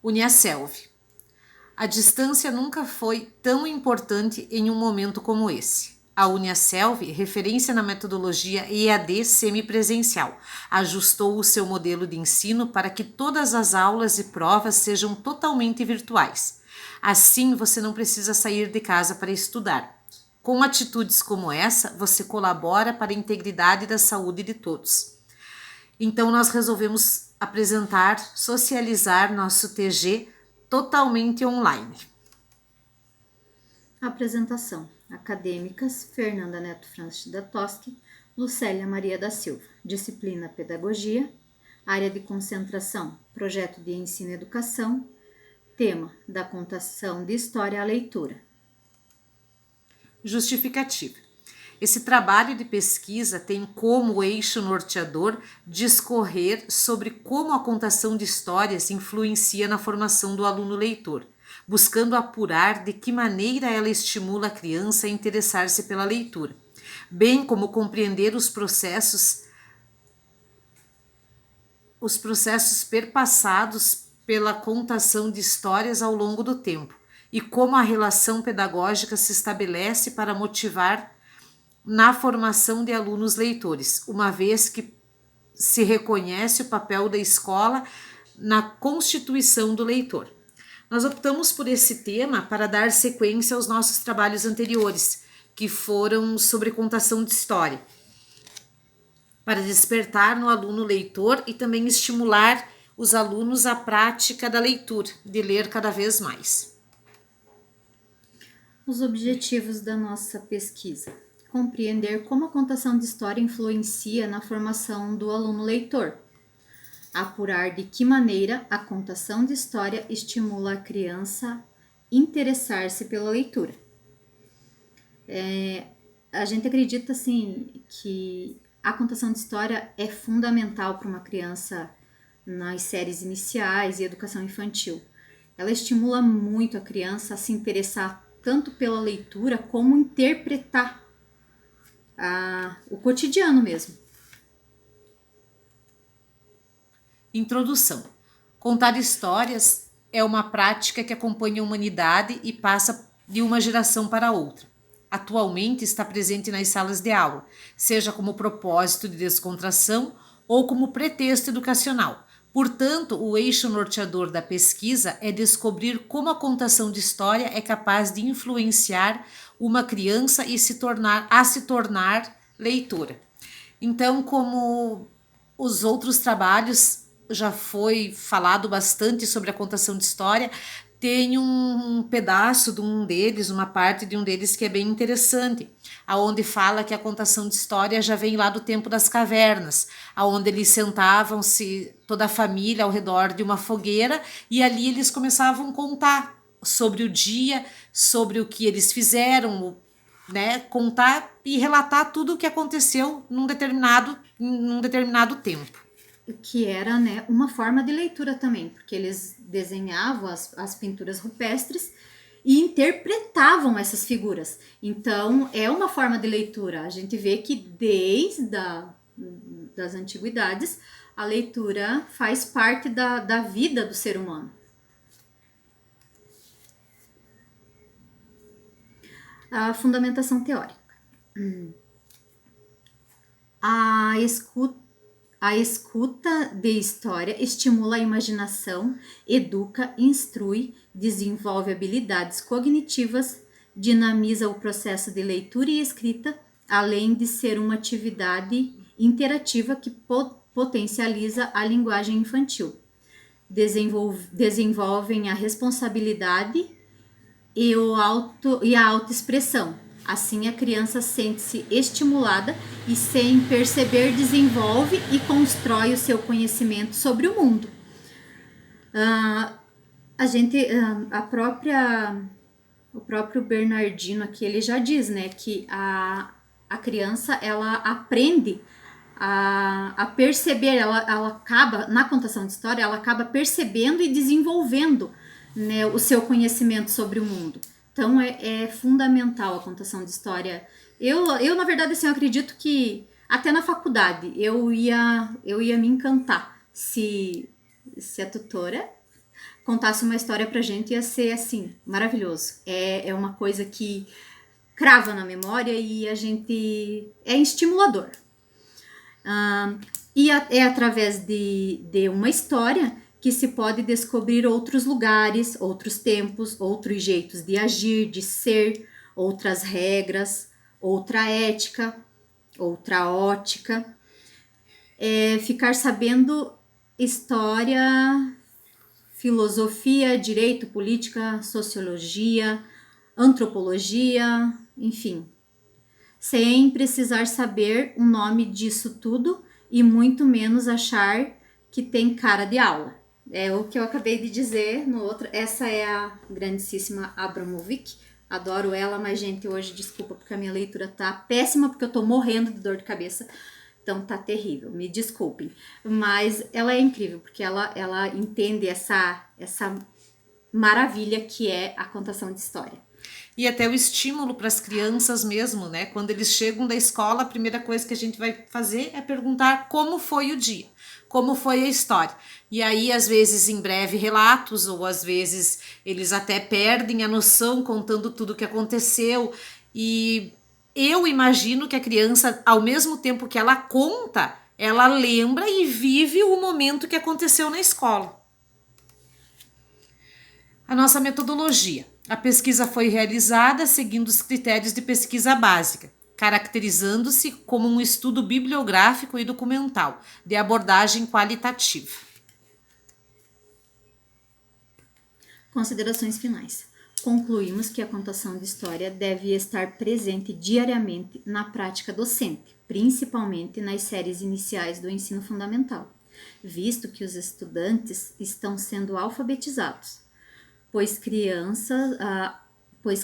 Uniaselv. A distância nunca foi tão importante em um momento como esse. A Uniaselv, referência na metodologia EAD semipresencial, ajustou o seu modelo de ensino para que todas as aulas e provas sejam totalmente virtuais. Assim, você não precisa sair de casa para estudar. Com atitudes como essa, você colabora para a integridade da saúde de todos. Então, nós resolvemos apresentar, socializar nosso TG totalmente online. Apresentação. Acadêmicas, Fernanda Neto Francis da Toschi, Lucélia Maria da Silva. Disciplina Pedagogia. Área de concentração, Projeto de Ensino e Educação. Tema, da contação de história à leitura. Justificativa. Esse trabalho de pesquisa tem como eixo norteador discorrer sobre como a contação de histórias influencia na formação do aluno leitor, buscando apurar de que maneira ela estimula a criança a interessar-se pela leitura, bem como compreender os processos perpassados pela contação de histórias ao longo do tempo e como a relação pedagógica se estabelece para motivar na formação de alunos leitores, uma vez que se reconhece o papel da escola na constituição do leitor. Nós optamos por esse tema para dar sequência aos nossos trabalhos anteriores, que foram sobre contação de história, para despertar no aluno leitor e também estimular os alunos à prática da leitura, de ler cada vez mais. Os objetivos da nossa pesquisa. Compreender como a contação de história influencia na formação do aluno leitor. Apurar de que maneira a contação de história estimula a criança a interessar-se pela leitura. A gente acredita assim que a contação de história é fundamental para uma criança nas séries iniciais e educação infantil. Ela estimula muito a criança a se interessar tanto pela leitura como interpretar o cotidiano mesmo. Introdução. Contar histórias é uma prática que acompanha a humanidade e passa de uma geração para outra. Atualmente está presente nas salas de aula, seja como propósito de descontração ou como pretexto educacional. Portanto, o eixo norteador da pesquisa é descobrir como a contação de história é capaz de influenciar uma criança e se tornar leitora. Então, como os outros trabalhos já foi falado bastante sobre a contação de história, tem um pedaço de um deles, uma parte de um deles que é bem interessante, aonde fala que a contação de história já vem lá do tempo das cavernas, aonde eles sentavam-se toda a família ao redor de uma fogueira e ali eles começavam a contar sobre o dia, sobre o que eles fizeram, né, contar e relatar tudo o que aconteceu num determinado tempo. Que era, né, uma forma de leitura também, porque eles desenhavam as pinturas rupestres e interpretavam essas figuras. Então, é uma forma de leitura. A gente vê que desde das antiguidades, a leitura faz parte da vida do ser humano. A fundamentação teórica. A escuta de história estimula a imaginação, educa, instrui, desenvolve habilidades cognitivas, dinamiza o processo de leitura e escrita, além de ser uma atividade interativa que potencializa a linguagem infantil. Desenvolvem a responsabilidade e a autoexpressão. Assim, a criança sente-se estimulada e, sem perceber, desenvolve e constrói o seu conhecimento sobre o mundo. O próprio Bernardino aqui, ele já diz, né, que a criança, ela aprende a perceber, ela acaba, na contação de história, ela acaba percebendo e desenvolvendo, né, o seu conhecimento sobre o mundo. Então, é fundamental a contação de história. Eu na verdade, assim, eu acredito que até na faculdade eu ia me encantar se a tutora contasse uma história pra gente, ia ser assim, maravilhoso. É uma coisa que crava na memória e a gente é estimulador. É através de uma história que se pode descobrir outros lugares, outros tempos, outros jeitos de agir, de ser, outras regras, outra ética, outra ótica. Ficar sabendo história, filosofia, direito, política, sociologia, antropologia, enfim, sem precisar saber o nome disso tudo e muito menos achar que tem cara de aula. É o que eu acabei de dizer no outro. Essa é a grandíssima Abramovic. Adoro ela, mas, gente, hoje, desculpa, porque a minha leitura tá péssima, porque eu tô morrendo de dor de cabeça. Então tá terrível, me desculpem. Mas ela é incrível, porque ela entende essa maravilha que é a contação de história. E até o estímulo para as crianças mesmo, né? Quando eles chegam da escola, a primeira coisa que a gente vai fazer é perguntar como foi o dia, como foi a história. E aí, às vezes, em breve relatos, ou às vezes eles até perdem a noção contando tudo o que aconteceu. E eu imagino que a criança, ao mesmo tempo que ela conta, ela lembra e vive o momento que aconteceu na escola. A nossa metodologia. A pesquisa foi realizada seguindo os critérios de pesquisa básica, caracterizando-se como um estudo bibliográfico e documental, de abordagem qualitativa. Considerações finais. Concluímos que a contação de história deve estar presente diariamente na prática docente, principalmente nas séries iniciais do ensino fundamental, visto que os estudantes estão sendo alfabetizados, pois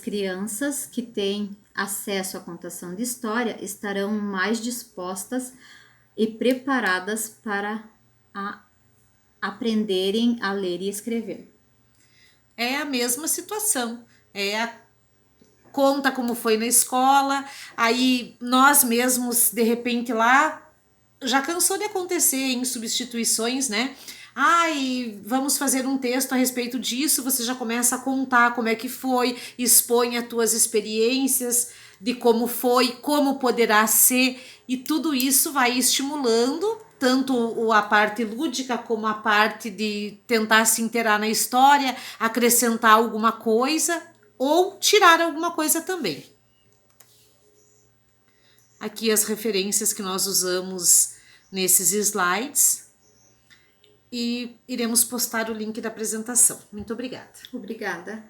crianças que têm acesso à contação de história estarão mais dispostas e preparadas para aprenderem a ler e escrever. É a mesma situação. Conta como foi na escola, aí nós mesmos, de repente, lá, já cansou de acontecer em substituições, né? Ai, vamos fazer um texto a respeito disso, você já começa a contar como é que foi, expõe as tuas experiências de como foi, como poderá ser, e tudo isso vai estimulando tanto a parte lúdica como a parte de tentar se inteirar na história, acrescentar alguma coisa ou tirar alguma coisa também. Aqui as referências que nós usamos nesses slides e iremos postar o link da apresentação. Muito obrigada. Obrigada.